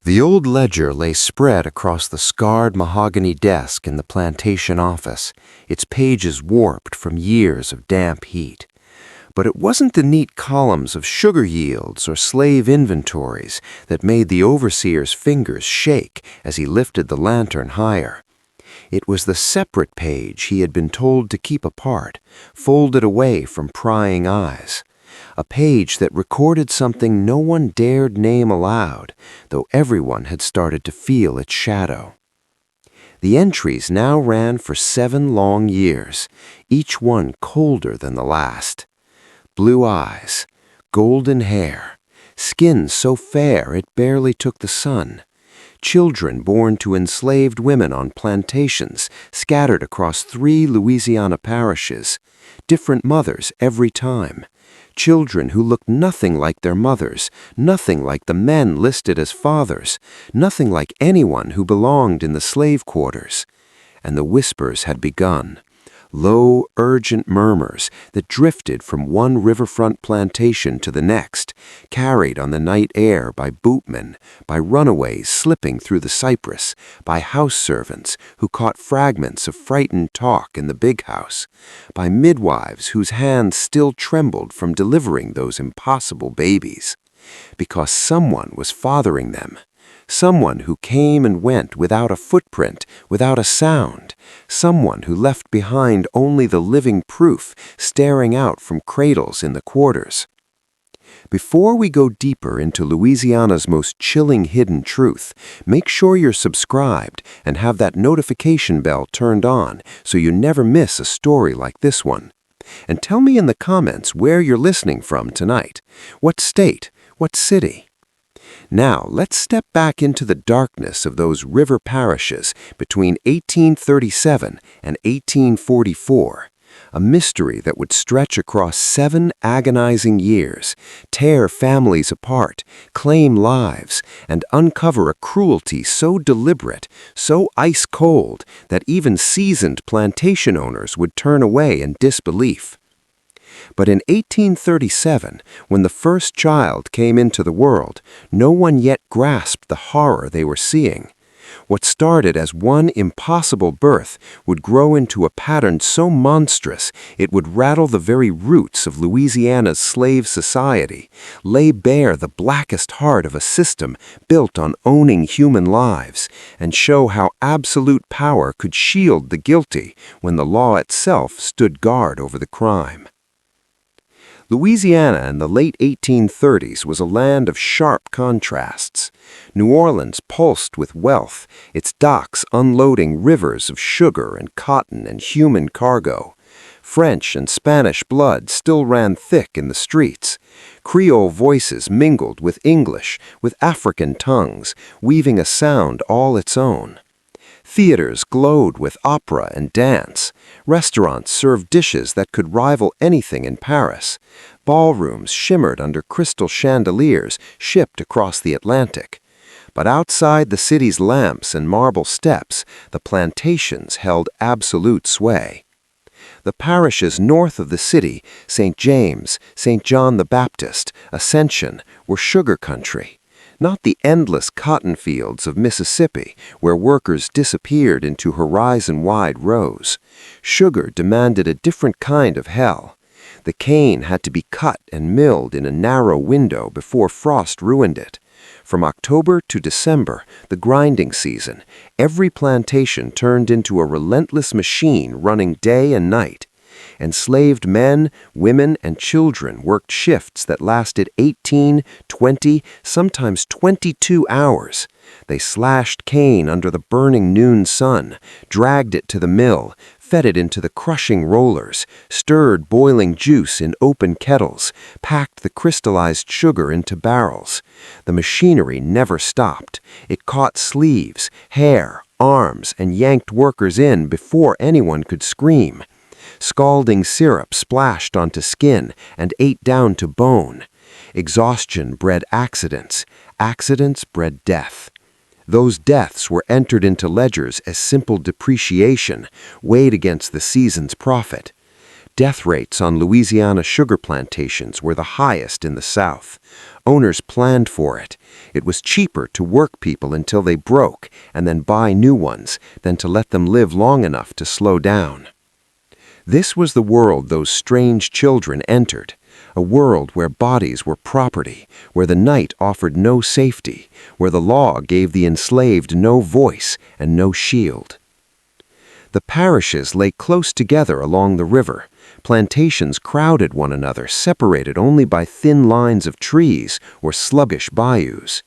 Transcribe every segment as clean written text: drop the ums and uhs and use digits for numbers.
The old ledger lay spread across the scarred mahogany desk in the plantation office, its pages warped from years of damp heat. But it wasn't the neat columns of sugar yields or slave inventories that made the overseer's fingers shake as he lifted the lantern higher. It was the separate page he had been told to keep apart, folded away from prying eyes. A page that recorded something no one dared name aloud, though everyone had started to feel its shadow. The entries now ran for 7 long years, each one colder than the last. Blue eyes, golden hair, skin so fair it barely took the sun. Children born to enslaved women on plantations scattered across 3 Louisiana parishes, different mothers every time. Children who looked nothing like their mothers, nothing like the men listed as fathers, nothing like anyone who belonged in the slave quarters. And the whispers had begun. Low, urgent murmurs that drifted from one riverfront plantation to the next, carried on the night air by bootmen, by runaways slipping through the cypress, by house servants who caught fragments of frightened talk in the big house, by midwives whose hands still trembled from delivering those impossible babies. Because someone was fathering them. Someone who came and went without a footprint, without a sound. Someone who left behind only the living proof staring out from cradles in the quarters. Before we go deeper into Louisiana's most chilling hidden truth, make sure you're subscribed and have that notification bell turned on so you never miss a story like this one. And tell me in the comments where you're listening from tonight. What state? What city? Now, let's step back into the darkness of those river parishes between 1837 and 1844, a mystery that would stretch across 7 agonizing years, tear families apart, claim lives, and uncover a cruelty so deliberate, so ice-cold, that even seasoned plantation owners would turn away in disbelief. But in 1837, when the first child came into the world, no one yet grasped the horror they were seeing. What started as one impossible birth would grow into a pattern so monstrous it would rattle the very roots of Louisiana's slave society, lay bare the blackest heart of a system built on owning human lives, and show how absolute power could shield the guilty when the law itself stood guard over the crime. Louisiana in the late 1830s was a land of sharp contrasts. New Orleans pulsed with wealth, its docks unloading rivers of sugar and cotton and human cargo. French and Spanish blood still ran thick in the streets. Creole voices mingled with English, with African tongues, weaving a sound all its own. Theaters glowed with opera and dance. Restaurants served dishes that could rival anything in Paris. Ballrooms shimmered under crystal chandeliers shipped across the Atlantic. But outside the city's lamps and marble steps, the plantations held absolute sway. The parishes north of the city, St. James, St. John the Baptist, Ascension, were sugar country. Not the endless cotton fields of Mississippi, where workers disappeared into horizon-wide rows. Sugar demanded a different kind of hell. The cane had to be cut and milled in a narrow window before frost ruined it. From October to December, the grinding season, every plantation turned into a relentless machine running day and night. Enslaved men, women, and children worked shifts that lasted 18, 20, sometimes 22 hours. They slashed cane under the burning noon sun, dragged it to the mill, fed it into the crushing rollers, stirred boiling juice in open kettles, packed the crystallized sugar into barrels. The machinery never stopped. It caught sleeves, hair, arms, and yanked workers in before anyone could scream. Scalding syrup splashed onto skin and ate down to bone. Exhaustion bred accidents. Accidents bred death. Those deaths were entered into ledgers as simple depreciation, weighed against the season's profit. Death rates on Louisiana sugar plantations were the highest in the South. Owners planned for it. It was cheaper to work people until they broke and then buy new ones than to let them live long enough to slow down. This was the world those strange children entered, a world where bodies were property, where the night offered no safety, where the law gave the enslaved no voice and no shield. The parishes lay close together along the river. Plantations crowded one another, separated only by thin lines of trees or sluggish bayous.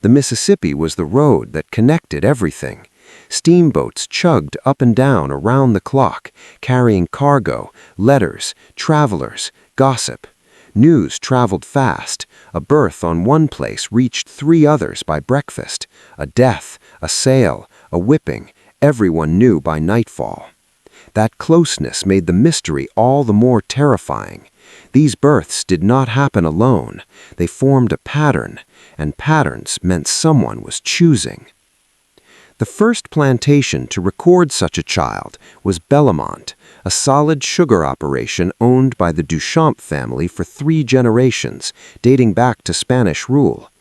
The Mississippi was the road that connected everything. Steamboats chugged up and down around the clock, carrying cargo, letters, travelers, gossip. News traveled fast. A birth on one place reached 3 others by breakfast. A death, a sale, a whipping, everyone knew by nightfall. That closeness made the mystery all the more terrifying. These births did not happen alone. They formed a pattern, and patterns meant someone was choosing. The first plantation to record such a child was Bellamont, a solid sugar operation owned by the Duchamp family for 3 generations, dating back to Spanish rule.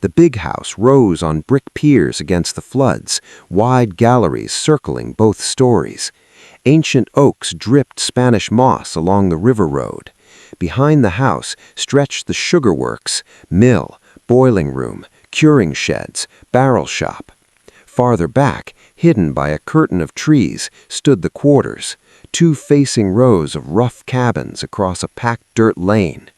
The big house rose on brick piers against the floods, wide galleries circling both stories. Ancient oaks dripped Spanish moss along the river road. Behind the house stretched the sugar works, mill, boiling room, curing sheds, barrel shop. Farther back, hidden by a curtain of trees, stood the quarters, 2 facing rows of rough cabins across a packed dirt lane.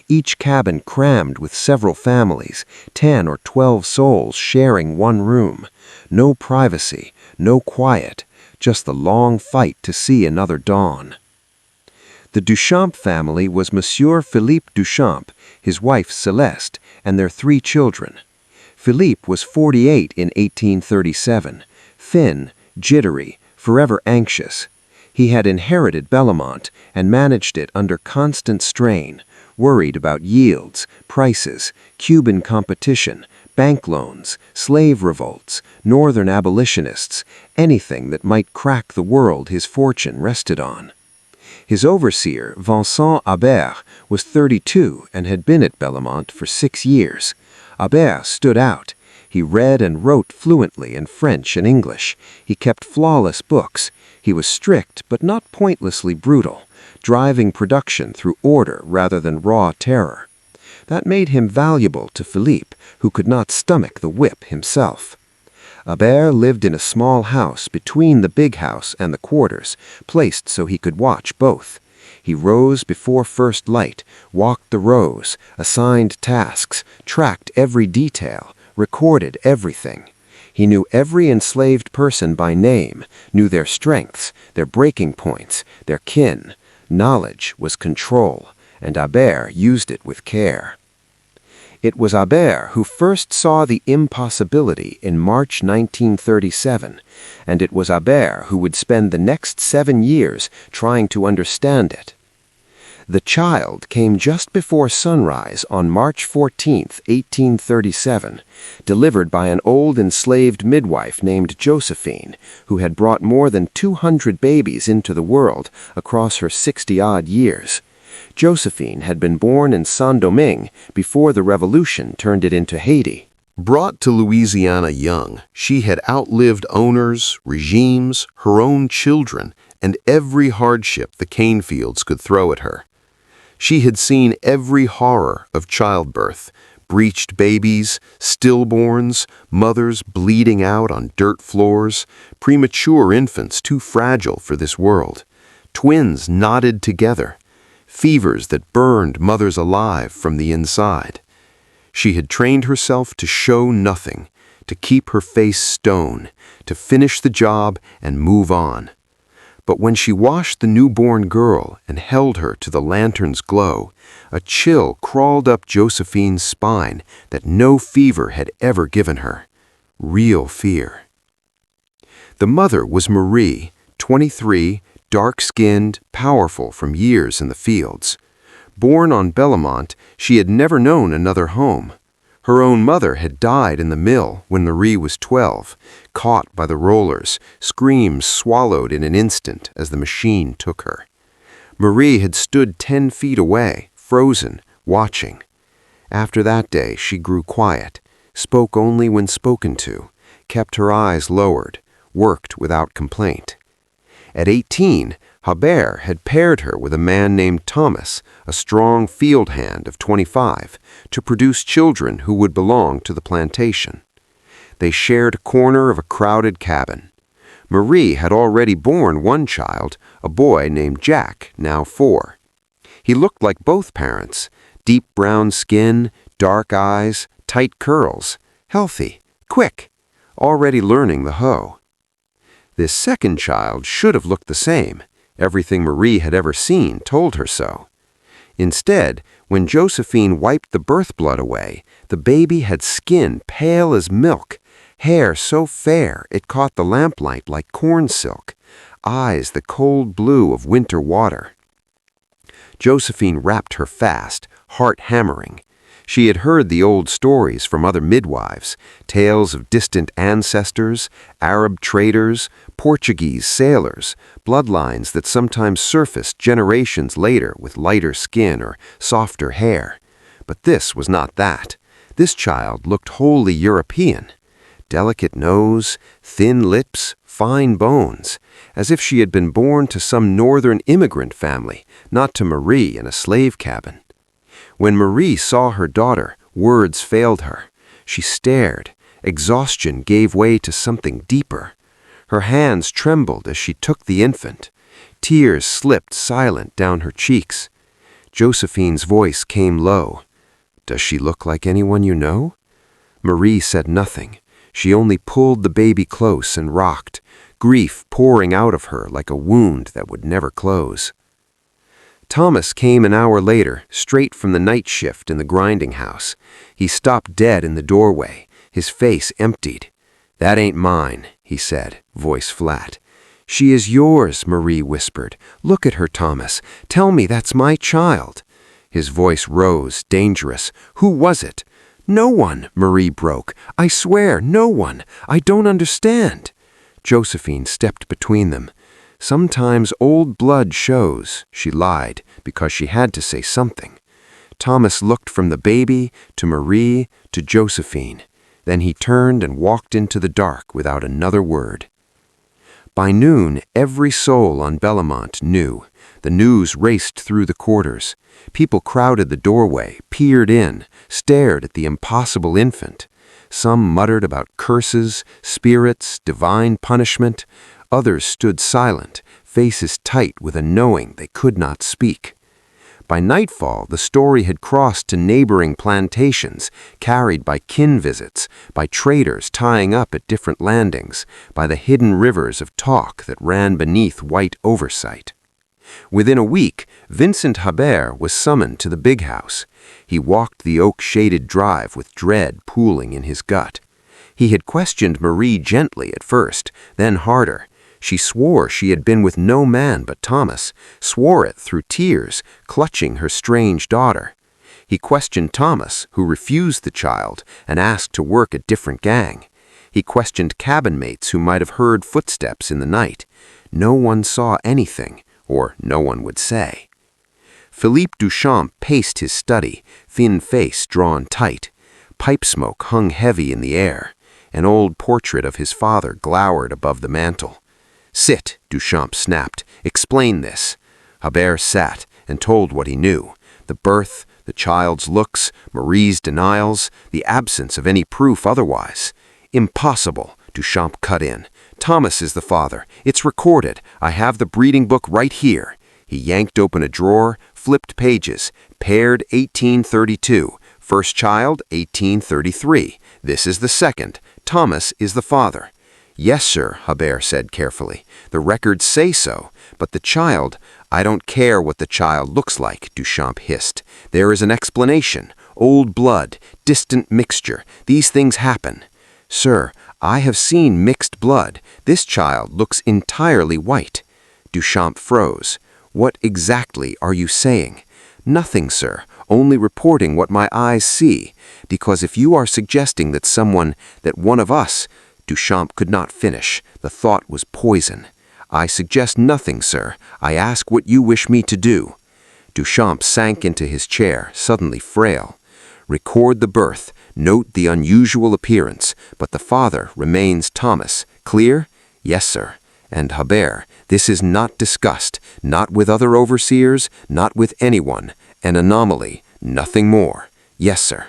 Each cabin crammed with several families, 10 or 12 souls sharing one room. No privacy, no quiet, just the long fight to see another dawn. The Duchamp family was Monsieur Philippe Duchamp, his wife Celeste, and their 3 children. Philippe was 48 in 1837, thin, jittery, forever anxious. He had inherited Bellamont and managed it under constant strain, worried about yields, prices, Cuban competition, bank loans, slave revolts, northern abolitionists, anything that might crack the world his fortune rested on. His overseer, Vincent Habert, was 32 and had been at Bellamont for 6 years. Habert stood out. He read and wrote fluently in French and English. He kept flawless books. He was strict but not pointlessly brutal, driving production through order rather than raw terror. That made him valuable to Philippe, who could not stomach the whip himself. Habert lived in a small house between the big house and the quarters, placed so he could watch both. He rose before first light, walked the rows, assigned tasks, tracked every detail, recorded everything. He knew every enslaved person by name, knew their strengths, their breaking points, their kin. Knowledge was control, and Habert used it with care. It was Habert who first saw the impossibility in March 1937, and it was Habert who would spend the next 7 years trying to understand it. The child came just before sunrise on March 14, 1837, delivered by an old enslaved midwife named Josephine, who had brought more than 200 babies into the world across her 60-odd years. Josephine had been born in Saint-Domingue before the revolution turned it into Haiti. Brought to Louisiana young, she had outlived owners, regimes, her own children, and every hardship the cane fields could throw at her. She had seen every horror of childbirth, breached babies, stillborns, mothers bleeding out on dirt floors, premature infants too fragile for this world, twins knotted together, fevers that burned mothers alive from the inside. She had trained herself to show nothing, to keep her face stone, to finish the job and move on. But when she washed the newborn girl and held her to the lantern's glow, a chill crawled up Josephine's spine that no fever had ever given her. Real fear. The mother was Marie, 23, dark-skinned, powerful from years in the fields. Born on Bellamont, she had never known another home. Her own mother had died in the mill when Marie was 12, caught by the rollers, screams swallowed in an instant as the machine took her. Marie had stood 10 feet away, frozen, watching. After that day, she grew quiet, spoke only when spoken to, kept her eyes lowered, worked without complaint. At 18, Habert had paired her with a man named Thomas, a strong field hand of 25, to produce children who would belong to the plantation. They shared a corner of a crowded cabin. Marie had already borne one child, a boy named Jack, now 4. He looked like both parents, deep brown skin, dark eyes, tight curls, healthy, quick, already learning the hoe. This second child should have looked the same. Everything Marie had ever seen told her so. Instead, when Josephine wiped the birth blood away, the baby had skin pale as milk, hair so fair it caught the lamplight like corn silk, eyes the cold blue of winter water. Josephine wrapped her fast, heart hammering. She had heard the old stories from other midwives, tales of distant ancestors, Arab traders, Portuguese sailors, bloodlines that sometimes surfaced generations later with lighter skin or softer hair. But this was not that. This child looked wholly European. Delicate nose, thin lips, fine bones, as if she had been born to some northern immigrant family, not to Marie in a slave cabin. When Marie saw her daughter, words failed her. She stared. Exhaustion gave way to something deeper. Her hands trembled as she took the infant. Tears slipped silent down her cheeks. Josephine's voice came low. "Does she look like anyone you know?" Marie said nothing. She only pulled the baby close and rocked, grief pouring out of her like a wound that would never close. Thomas came an hour later, straight from the night shift in the grinding house. He stopped dead in the doorway, his face emptied. "That ain't mine," he said, voice flat. "She is yours," Marie whispered. "Look at her, Thomas. Tell me that's my child." His voice rose, dangerous. "Who was it?" "No one," Marie broke. "I swear, no one. I don't understand." Josephine stepped between them. "Sometimes old blood shows," she lied, because she had to say something. Thomas looked from the baby to Marie to Josephine. Then he turned and walked into the dark without another word. By noon, every soul on Bellamont knew. The news raced through the quarters. People crowded the doorway, peered in, stared at the impossible infant. Some muttered about curses, spirits, divine punishment. Others stood silent, faces tight with a knowing they could not speak. By nightfall, the story had crossed to neighboring plantations, carried by kin visits, by traders tying up at different landings, by the hidden rivers of talk that ran beneath white oversight. Within a week, Vincent Habert was summoned to the big house. He walked the oak-shaded drive with dread pooling in his gut. He had questioned Marie gently at first, then harder. She swore she had been with no man but Thomas, swore it through tears, clutching her strange daughter. He questioned Thomas, who refused the child and asked to work a different gang. He questioned cabin mates who might have heard footsteps in the night. No one saw anything, or no one would say. Philippe Duchamp paced his study, thin face drawn tight. Pipe smoke hung heavy in the air. An old portrait of his father glowered above the mantel. "Sit," Duchamp snapped. "Explain this." Habert sat and told what he knew. The birth, the child's looks, Marie's denials, the absence of any proof otherwise. "Impossible," Duchamp cut in. "Thomas is the father. It's recorded. I have the breeding book right here." He yanked open a drawer, flipped pages. Paired 1832. First child 1833. This is the second. Thomas is the father. "Yes, sir," Habert said carefully. "The records say so. But the child—" "I don't care what the child looks like," Duchamp hissed. "There is an explanation. Old blood, distant mixture. These things happen." "Sir, I have seen mixed blood. This child looks entirely white." Duchamp froze. "What exactly are you saying?" "Nothing, sir. Only reporting what my eyes see. Because if you are suggesting that one of us—" Duchamp could not finish. The thought was poison. I suggest nothing, sir. I ask what you wish me to do. Duchamp sank into his chair, suddenly frail. Record the birth, note the unusual appearance, but the father remains Thomas. Clear? Yes, sir. And Habert, this is not discussed, not with other overseers, not with anyone. An anomaly, nothing more. Yes, sir.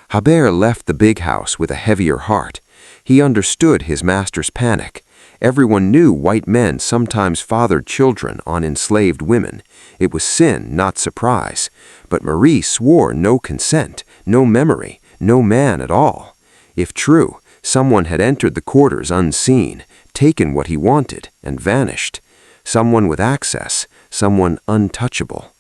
Habert left the big house with a heavier heart. He understood his master's panic. Everyone knew white men sometimes fathered children on enslaved women. It was sin, not surprise. But Marie swore no consent, no memory, no man at all. If true, someone had entered the quarters unseen, taken what he wanted, and vanished. Someone with access, someone untouchable.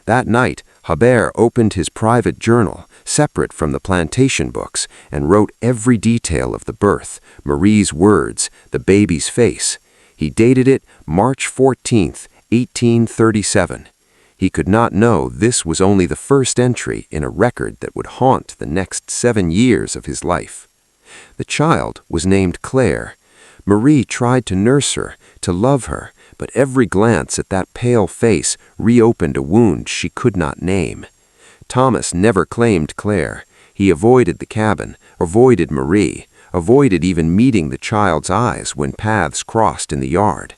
That night, Habert opened his private journal, separate from the plantation books, and wrote every detail of the birth, Marie's words, the baby's face. He dated it March 14th, 1837. He could not know this was only the first entry in a record that would haunt the next 7 years of his life. The child was named Claire. Marie tried to nurse her, to love her, but every glance at that pale face reopened a wound she could not name. Thomas never claimed Claire. He avoided the cabin, avoided Marie, avoided even meeting the child's eyes when paths crossed in the yard.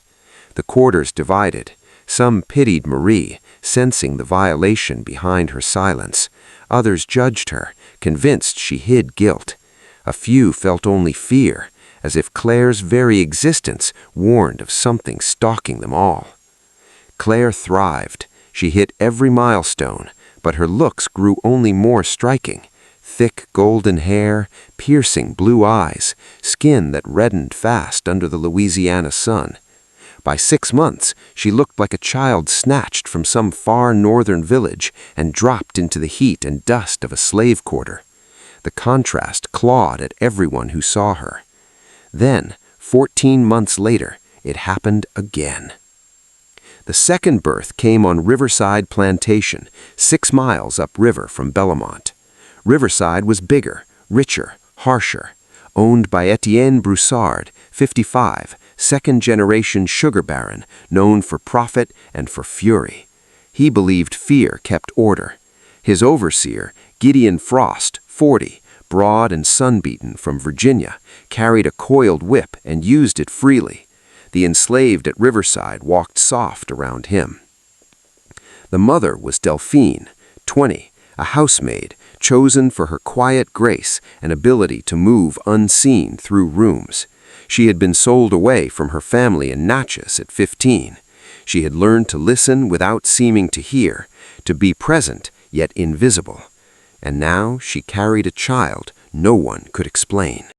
The quarters divided. Some pitied Marie, sensing the violation behind her silence. Others judged her, convinced she hid guilt. A few felt only fear, as if Claire's very existence warned of something stalking them all. Claire thrived. She hit every milestone, but her looks grew only more striking. Thick golden hair, piercing blue eyes, skin that reddened fast under the Louisiana sun. By 6 months, she looked like a child snatched from some far northern village and dropped into the heat and dust of a slave quarter. The contrast clawed at everyone who saw her. Then, 14 months later, it happened again. The second birth came on Riverside Plantation, 6 miles upriver from Bellamont. Riverside was bigger, richer, harsher. Owned by Etienne Broussard, 55, second-generation sugar baron, known for profit and for fury. He believed fear kept order. His overseer, Gideon Frost, 40, broad and sunbeaten from Virginia, carried a coiled whip and used it freely. The enslaved at Riverside walked soft around him. The mother was Delphine, 20, a housemaid, chosen for her quiet grace and ability to move unseen through rooms. She had been sold away from her family in Natchez at 15. She had learned to listen without seeming to hear, to be present yet invisible. And now she carried a child no one could explain.